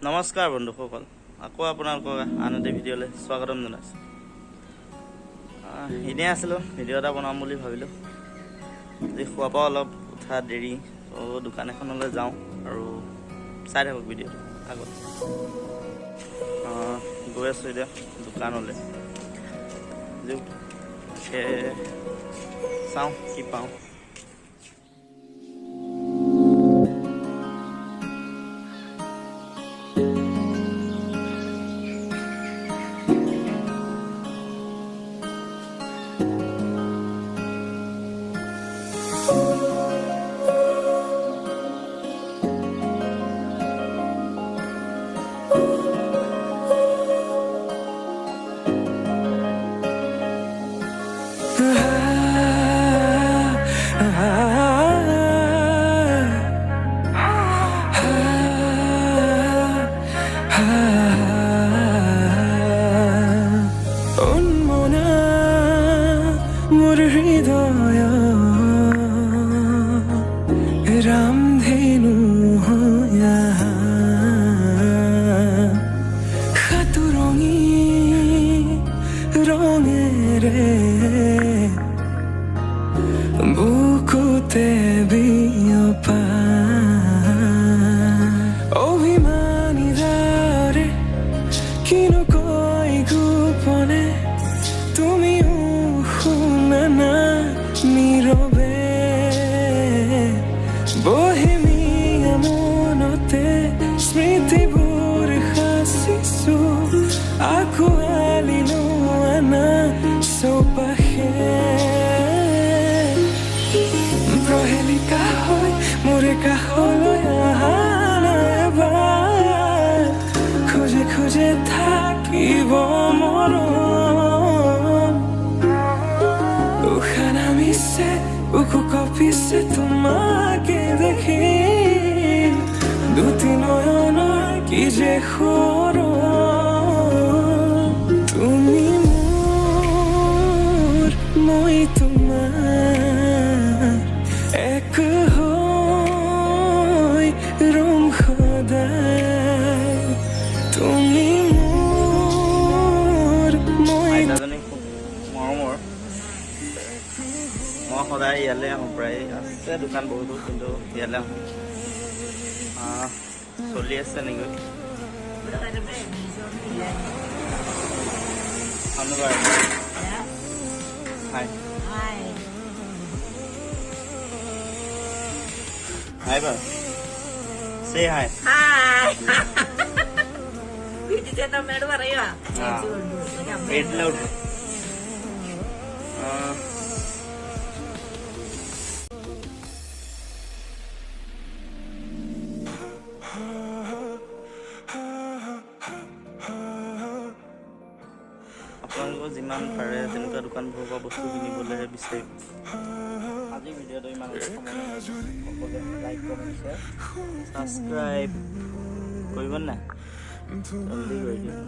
নমস্কাৰ বন্ধুসকল, আকৌ আপোনালোকক আন এটা ভিডিঅ'লৈ স্বাগতম জনাইছোঁ। এনেই আছিলোঁ, ভিডিঅ' এটা বনাম বুলি ভাবিলোঁ। আজি খোৱাৰ পৰা অলপ উঠা দেৰি, দোকান এখনলৈ যাওঁ আৰু চাই থাকক ভিডিঅ'টো আগত। গৈ আছোঁ এতিয়া দোকানলৈ, চাওঁ কি পাওঁ। रामधेनु हो खतुरंगी रंगेरे बुकुते बियपा अभिमानी दारे किनु कोई गोपने तुमिও শুনা না নীরবে বহেমিয়া মনতে স্মৃতিবোৰ সাঁচিছো আঁকোৱালি লোৱানা চৌপাশে প্ৰহেলিকা হৈ মোৰে কাষলৈ অহা এবাৰ খোজে খোজে থাকিব মৰম উশাহ নামিছে বুকু কঁপিছে তোমাকে দেখি দুটি নয়নৰ কি যে সৰম তুমি মোৰ মই তোমাৰ এক হৈ ৰম সদায় তুমি মোৰ মই আইতাজনী খুব মৰমৰ। মই সদায় ইয়ালৈ আহোঁ, প্ৰায় আছে দোকান বহুতো, কিন্তু ইয়ালৈ আহোঁ। চলি আছে নেকি ধন্যবাদ। হাই হাই বাৰু, say hi. വീട്ടിൽ പറയുക വീട്ടിലോട്ട് আপোনালোকৰ যিমান পাৰে তেনেকুৱা দোকানবোৰৰ পৰা বস্তু কিনিবলৈ বিচাৰিম। আজি ভিডিঅ'টো ইমান সকলোৱে লাইক কমেণ্ট শ্বেয়াৰ ছাবস্ক্ৰাইব কৰিব নাই, জলদি কৰি দিয়ক।